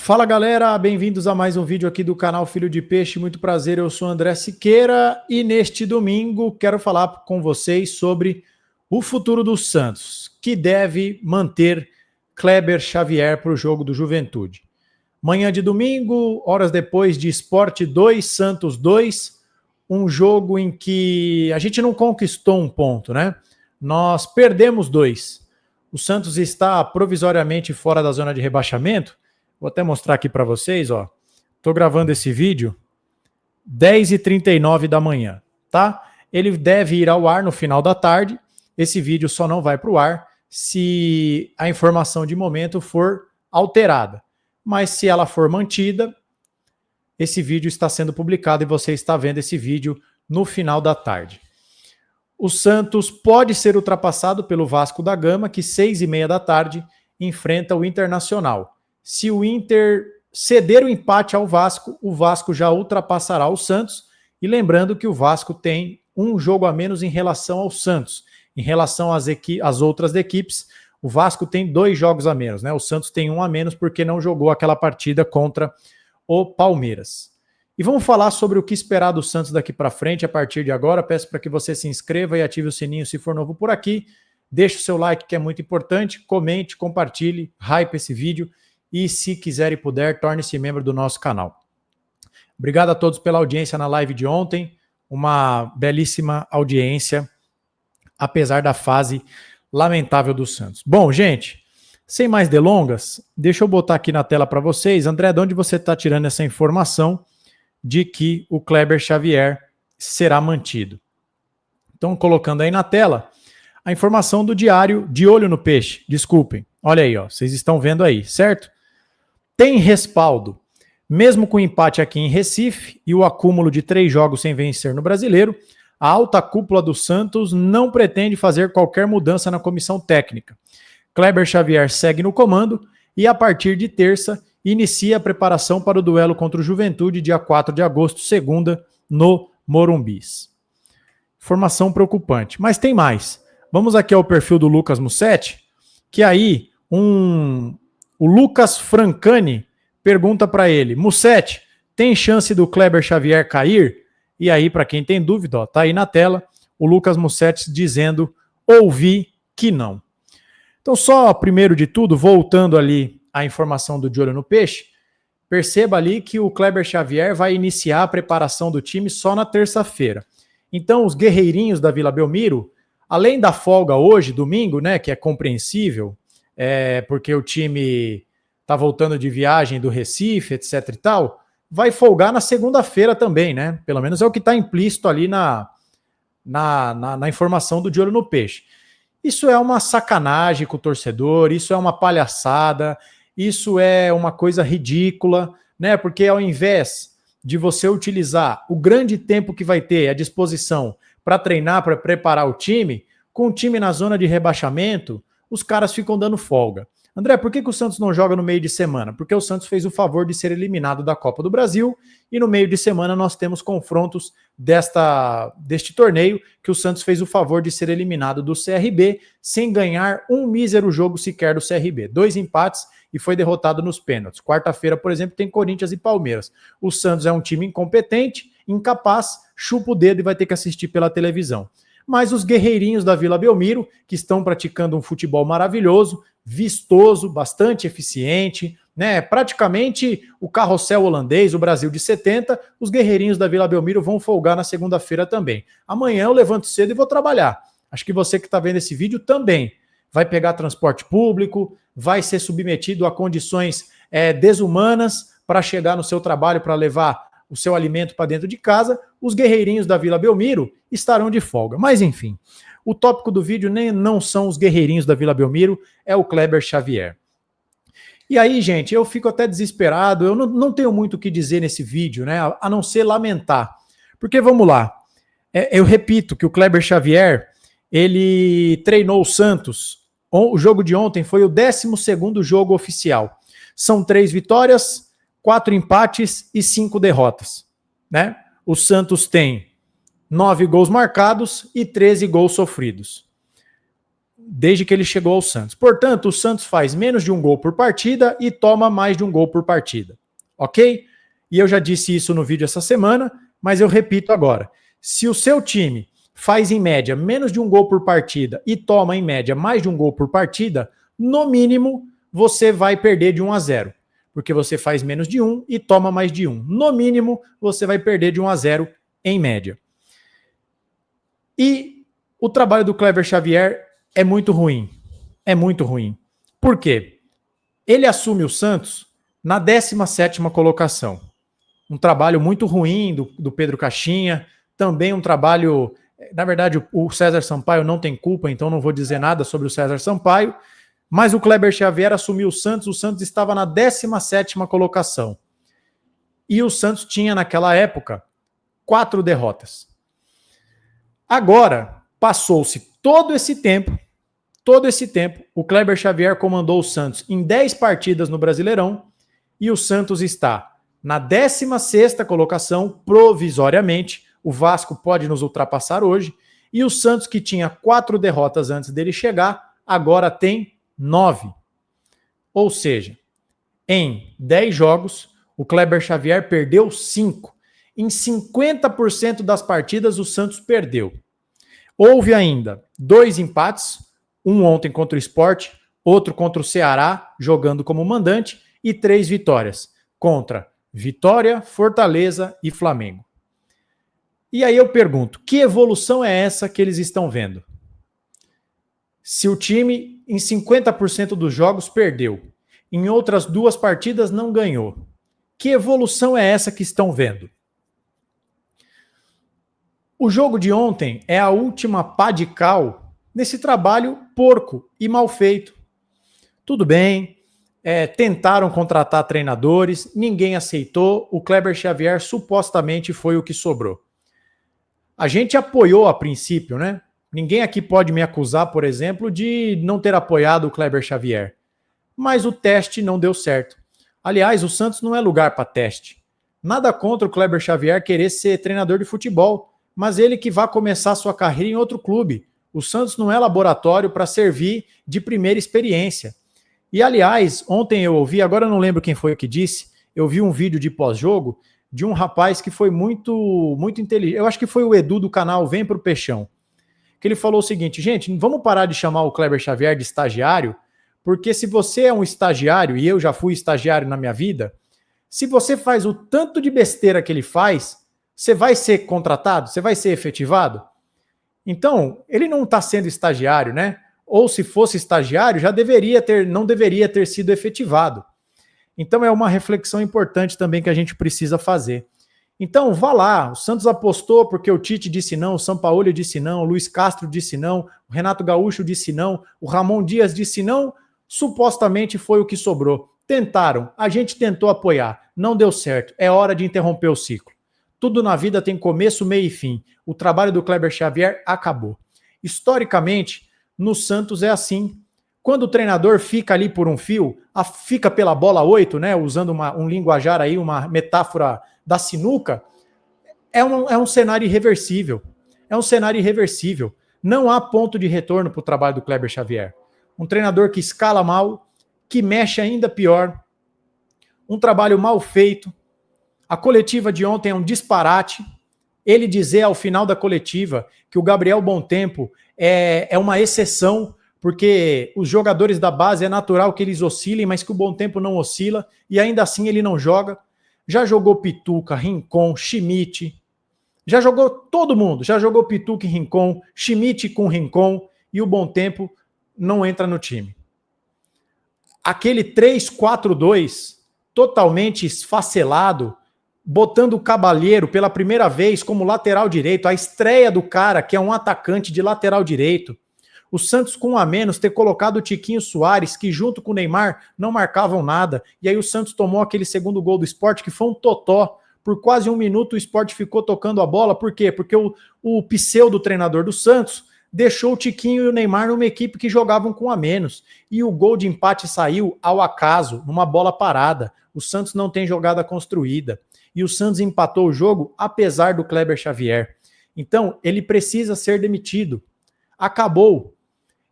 Fala galera, bem-vindos a mais um vídeo aqui do canal Filho de Peixe. Muito prazer, eu sou André Siqueira e neste domingo quero falar com vocês sobre o futuro do Santos, que deve manter Kleber Xavier para o jogo do Juventude. Manhã de domingo, horas depois de Sport 2, Santos 2, um jogo em que a gente não conquistou um ponto, né? Nós perdemos 2. O Santos está provisoriamente fora da zona de rebaixamento. Vou até mostrar aqui para vocês, ó. Tô gravando esse vídeo 10h39 da manhã, tá? Ele deve ir ao ar no final da tarde. Esse vídeo só não vai para o ar se a informação de momento for alterada. Mas se ela for mantida, esse vídeo está sendo publicado e você está vendo esse vídeo no final da tarde. O Santos pode ser ultrapassado pelo Vasco da Gama, que 6h30 da tarde enfrenta o Internacional. Se o Inter ceder o empate ao Vasco, o Vasco já ultrapassará o Santos. E lembrando que o Vasco tem um jogo a menos em relação ao Santos. Em relação às outras equipes, o Vasco tem 2 jogos a menos, né? O Santos tem 1 a menos porque não jogou aquela partida contra o Palmeiras. E vamos falar sobre o que esperar do Santos daqui para frente a partir de agora. Peço para que você se inscreva e ative o sininho se for novo por aqui. Deixe o seu like, que é muito importante. Comente, compartilhe, hype esse vídeo. E se quiser e puder, torne-se membro do nosso canal. Obrigado a todos pela audiência na live de ontem. Uma belíssima audiência, apesar da fase lamentável do Santos. Bom, gente, sem mais delongas, deixa eu botar aqui na tela para vocês. André, de onde você está tirando essa informação de que o Kleber Xavier será mantido? Então, colocando aí na tela a informação do diário De Olho no Peixe. Desculpem. Olha aí, ó, vocês estão vendo aí, certo? Tem respaldo. Mesmo com o empate aqui em Recife e o acúmulo de 3 jogos sem vencer no Brasileiro, a alta cúpula do Santos não pretende fazer qualquer mudança na comissão técnica. Kleber Xavier segue no comando e, a partir de terça, inicia a preparação para o duelo contra o Juventude, dia 4 de agosto, segunda, no Morumbis. Informação preocupante. Mas tem mais. Vamos aqui ao perfil do Lucas Mussetti, que aí o Lucas Francani pergunta para ele: Mussetti, tem chance do Kleber Xavier cair? E aí, para quem tem dúvida, ó, tá aí na tela o Lucas Mussetti dizendo: ouvi que não. Então, só primeiro de tudo, voltando ali à informação do De Olho no Peixe, perceba ali que o Kleber Xavier vai iniciar a preparação do time só na terça-feira. Então, os guerreirinhos da Vila Belmiro, além da folga hoje, domingo, né, que é compreensível, porque o time está voltando de viagem do Recife, etc e tal, vai folgar na segunda-feira também, né? Pelo menos é o que está implícito ali na informação do De Olho no Peixe. Isso é uma sacanagem com o torcedor, isso é uma palhaçada, isso é uma coisa ridícula, né? Porque ao invés de você utilizar o grande tempo que vai ter à disposição para treinar, para preparar o time, com o time na zona de rebaixamento, os caras ficam dando folga. André, por que o Santos não joga no meio de semana? Porque o Santos fez o favor de ser eliminado da Copa do Brasil e no meio de semana nós temos confrontos deste torneio que o Santos fez o favor de ser eliminado do CRB sem ganhar um mísero jogo sequer do CRB. 2 empates e foi derrotado nos pênaltis. Quarta-feira, por exemplo, tem Corinthians e Palmeiras. O Santos é um time incompetente, incapaz, chupa o dedo e vai ter que assistir pela televisão. Mas os guerreirinhos da Vila Belmiro, que estão praticando um futebol maravilhoso, vistoso, bastante eficiente, né? Praticamente o carrossel holandês, o Brasil de 70, os guerreirinhos da Vila Belmiro vão folgar na segunda-feira também. Amanhã eu levanto cedo e vou trabalhar. Acho que você que está vendo esse vídeo também vai pegar transporte público, vai ser submetido a condições desumanas para chegar no seu trabalho, para levar o seu alimento para dentro de casa. Os guerreirinhos da Vila Belmiro estarão de folga. Mas enfim, o tópico do vídeo nem não são os guerreirinhos da Vila Belmiro, é o Kleber Xavier. E aí, gente, eu fico até desesperado, eu não tenho muito o que dizer nesse vídeo, né, a não ser lamentar. Porque, vamos lá, eu repito que o Kleber Xavier, ele treinou o Santos, o jogo de ontem foi o 12º jogo oficial. São 3 vitórias, 4 empates e 5 derrotas, né? O Santos tem 9 gols marcados e 13 gols sofridos. desde que ele chegou ao Santos. Portanto, o Santos faz menos de um gol por partida e toma mais de um gol por partida. Ok? E eu já disse isso no vídeo essa semana, mas eu repito agora. Se o seu time faz em média menos de um gol por partida e toma em média mais de um gol por partida, no mínimo você vai perder de 1-0. Porque você faz menos de um e toma mais de um. No mínimo, você vai perder de 1-0 em média. E o trabalho do Kleber Xavier é muito ruim. É muito ruim. Por quê? Ele assume o Santos na 17ª colocação. Um trabalho muito ruim do Pedro Caixinha. Também um trabalho... Na verdade, o César Sampaio não tem culpa, então não vou dizer nada sobre o César Sampaio. Mas o Kleber Xavier assumiu o Santos estava na 17ª colocação. E o Santos tinha, naquela época, 4 derrotas. Agora, passou-se todo esse tempo, o Kleber Xavier comandou o Santos em 10 partidas no Brasileirão e o Santos está na 16ª colocação, provisoriamente. O Vasco pode nos ultrapassar hoje. E o Santos, que tinha 4 derrotas antes dele chegar, agora tem 9. Ou seja, em 10 jogos, o Kleber Xavier perdeu 5. Em 50% das partidas, o Santos perdeu. Houve ainda 2 empates, um ontem contra o Sport, outro contra o Ceará, jogando como mandante, e 3 vitórias, contra Vitória, Fortaleza e Flamengo. E aí eu pergunto, que evolução é essa que eles estão vendo? Se o time, em 50% dos jogos, perdeu, em outras 2 partidas não ganhou, que evolução é essa que estão vendo? O jogo de ontem é a última pá de cal nesse trabalho porco e mal feito. Tudo bem, tentaram contratar treinadores, ninguém aceitou, o Kleber Xavier supostamente foi o que sobrou. A gente apoiou a princípio, né? Ninguém aqui pode me acusar, por exemplo, de não ter apoiado o Kleber Xavier. Mas o teste não deu certo. Aliás, o Santos não é lugar para teste. Nada contra o Kleber Xavier querer ser treinador de futebol, mas ele que vai começar sua carreira em outro clube. O Santos não é laboratório para servir de primeira experiência. E, aliás, ontem eu ouvi, agora eu não lembro quem foi que disse, eu vi um vídeo de pós-jogo de um rapaz que foi muito inteligente. Eu acho que foi o Edu do canal Vem Pro Peixão. Que ele falou o seguinte, gente, vamos parar de chamar o Kleber Xavier de estagiário, porque se você é um estagiário, e eu já fui estagiário na minha vida, se você faz o tanto de besteira que ele faz, você vai ser contratado? Você vai ser efetivado? Então, ele não está sendo estagiário, né? Ou se fosse estagiário, não deveria ter sido efetivado. Então é uma reflexão importante também que a gente precisa fazer. Então, vá lá, o Santos apostou porque o Tite disse não, o Sampaoli disse não, o Luiz Castro disse não, o Renato Gaúcho disse não, o Ramon Dias disse não, supostamente foi o que sobrou. Tentaram, a gente tentou apoiar, não deu certo, é hora de interromper o ciclo. Tudo na vida tem começo, meio e fim. O trabalho do Kleber Xavier acabou. Historicamente, no Santos é assim. Quando o treinador fica ali por um fio, fica pela bola 8, né, usando um linguajar aí, uma metáfora da sinuca, é um cenário irreversível. É um cenário irreversível. Não há ponto de retorno para o trabalho do Kleber Xavier. Um treinador que escala mal, que mexe ainda pior, um trabalho mal feito. A coletiva de ontem é um disparate. Ele dizer ao final da coletiva que o Gabriel Bontempo é uma exceção, porque os jogadores da base é natural que eles oscilem, mas que o Bontempo não oscila, e ainda assim ele não joga. Já jogou Pituca, Rincon, Schmidt, já jogou todo mundo, já jogou Pituca e Rincon, Schmidt com Rincon, e o Bontempo não entra no time. Aquele 3-4-2, totalmente esfacelado, botando o Cabalheiro pela primeira vez como lateral direito, a estreia do cara que é um atacante de lateral direito. O Santos com um a menos ter colocado o Tiquinho Soares, que junto com o Neymar não marcavam nada, e aí o Santos tomou aquele segundo gol do Sport, que foi um totó. Por quase um minuto o Sport ficou tocando a bola, por quê? Porque o pseudo treinador do Santos deixou o Tiquinho e o Neymar numa equipe que jogavam com a menos, e o gol de empate saiu ao acaso, numa bola parada. O Santos não tem jogada construída, e o Santos empatou o jogo apesar do Kleber Xavier. Então, ele precisa ser demitido. Acabou.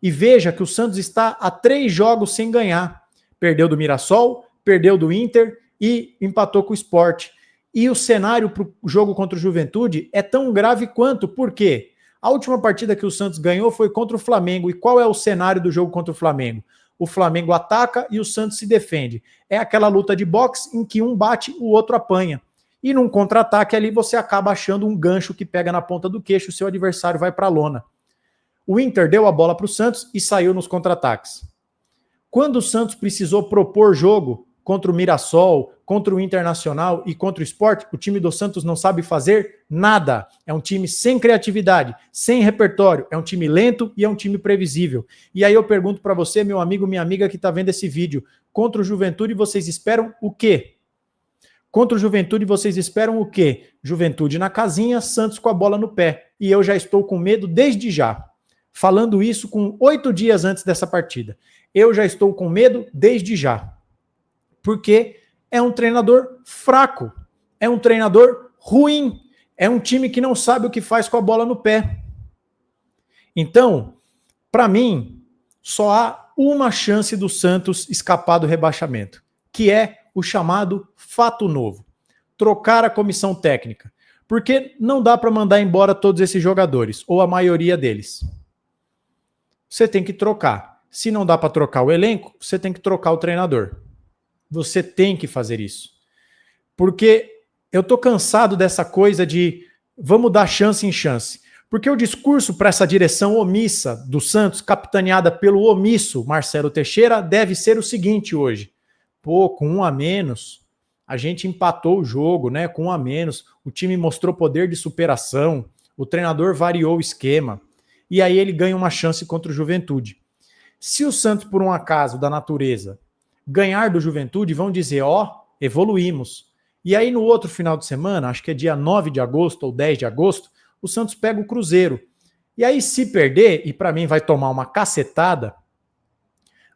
E veja que o Santos está a 3 jogos sem ganhar. Perdeu do Mirassol, perdeu do Inter e empatou com o Sport. E o cenário para o jogo contra o Juventude é tão grave quanto. Por quê? A última partida que o Santos ganhou foi contra o Flamengo. E qual é o cenário do jogo contra o Flamengo? O Flamengo ataca e o Santos se defende. É aquela luta de boxe em que um bate, o outro apanha. E num contra-ataque ali você acaba achando um gancho que pega na ponta do queixo, o seu adversário vai para a lona. O Inter deu a bola para o Santos e saiu nos contra-ataques. Quando o Santos precisou propor jogo contra o Mirassol, contra o Internacional e contra o Sport, o time do Santos não sabe fazer nada. É um time sem criatividade, sem repertório, é um time lento e é um time previsível. E aí eu pergunto para você, meu amigo, minha amiga que está vendo esse vídeo, contra o Juventude vocês esperam o quê? Contra o Juventude vocês esperam o quê? Juventude na casinha, Santos com a bola no pé. E eu já estou com medo desde já. Falando isso com 8 dias antes dessa partida. Eu já estou com medo desde já. Porque é um treinador fraco. É um treinador ruim. É um time que não sabe o que faz com a bola no pé. Então, para mim, só há uma chance do Santos escapar do rebaixamento, que é o chamado fato novo. Trocar a comissão técnica. Porque não dá para mandar embora todos esses jogadores, ou a maioria deles. Você tem que trocar. Se não dá para trocar o elenco, você tem que trocar o treinador. Você tem que fazer isso. Porque eu tô cansado dessa coisa de vamos dar chance em chance. Porque o discurso para essa direção omissa do Santos, capitaneada pelo omisso Marcelo Teixeira, deve ser o seguinte hoje. Pô, com 1 a menos, a gente empatou o jogo, né? Com 1 a menos, o time mostrou poder de superação, o treinador variou o esquema. E aí ele ganha uma chance contra o Juventude. Se o Santos, por um acaso da natureza, ganhar do Juventude, vão dizer, ó, evoluímos. E aí no outro final de semana, acho que é dia 9 de agosto ou 10 de agosto, o Santos pega o Cruzeiro. E aí se perder, e para mim vai tomar uma cacetada,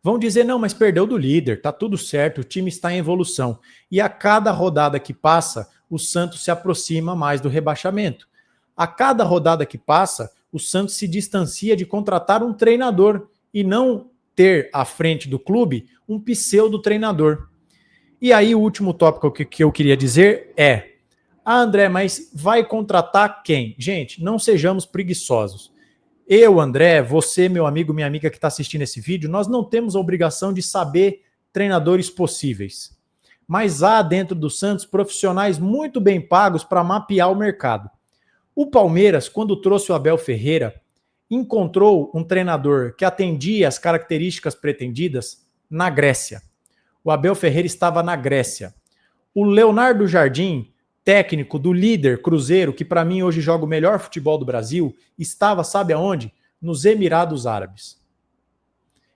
vão dizer, não, mas perdeu do líder, tá tudo certo, o time está em evolução. E a cada rodada que passa, o Santos se aproxima mais do rebaixamento. A cada rodada que passa, o Santos se distancia de contratar um treinador e não ter à frente do clube um pseudo-treinador. E aí o último tópico que eu queria dizer é, André, mas vai contratar quem? Gente, não sejamos preguiçosos. Eu, André, você, meu amigo, minha amiga que está assistindo esse vídeo, nós não temos a obrigação de saber treinadores possíveis. Mas há dentro do Santos profissionais muito bem pagos para mapear o mercado. O Palmeiras, quando trouxe o Abel Ferreira, encontrou um treinador que atendia as características pretendidas na Grécia. O Abel Ferreira estava na Grécia. O Leonardo Jardim, técnico do líder Cruzeiro, que para mim hoje joga o melhor futebol do Brasil, estava, sabe aonde? Nos Emirados Árabes.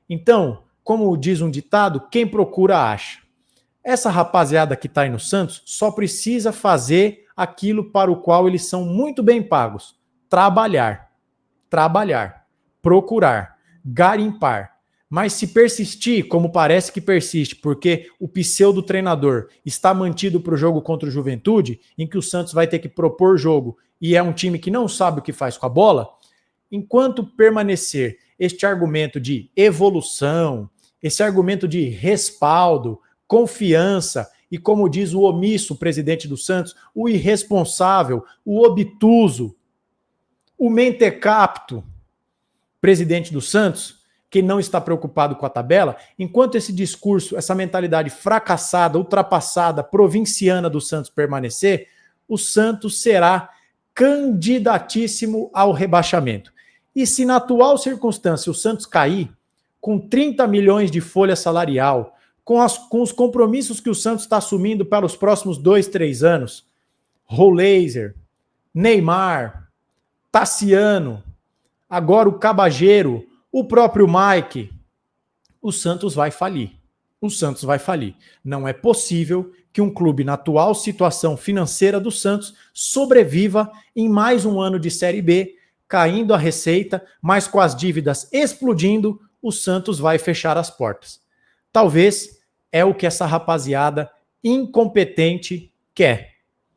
Então, como diz um ditado, quem procura acha. Essa rapaziada que está aí no Santos só precisa fazer aquilo para o qual eles são muito bem pagos. Trabalhar, procurar, garimpar. Mas se persistir, como parece que persiste, porque o pseudo-treinador está mantido para o jogo contra o Juventude, em que o Santos vai ter que propor jogo e é um time que não sabe o que faz com a bola, enquanto permanecer este argumento de evolução, esse argumento de respaldo, confiança e, como diz o omisso presidente do Santos, o irresponsável, o obtuso, o mentecapto presidente do Santos, que não está preocupado com a tabela, enquanto esse discurso, essa mentalidade fracassada, ultrapassada, provinciana do Santos permanecer, o Santos será candidatíssimo ao rebaixamento. E se na atual circunstância o Santos cair, com 30 milhões de folha salarial, com os compromissos que o Santos está assumindo para os próximos 2, 3 anos, Roleiser, Neymar, Tassiano, agora o Cabageiro, o próprio Mike, o Santos vai falir. O Santos vai falir. Não é possível que um clube na atual situação financeira do Santos sobreviva em mais um ano de Série B, caindo a receita, mas com as dívidas explodindo, o Santos vai fechar as portas. Talvez é o que essa rapaziada incompetente quer.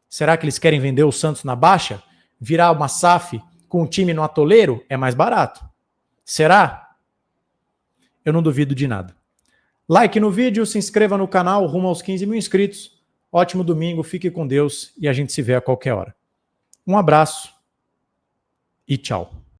Será que eles querem vender o Santos na baixa? Virar uma SAF com o time no atoleiro? É mais barato. Será? eu não duvido de nada. Like no vídeo, se inscreva no canal, rumo aos 15 mil inscritos. Ótimo domingo, fique com Deus e a gente se vê a qualquer hora. Um abraço e tchau.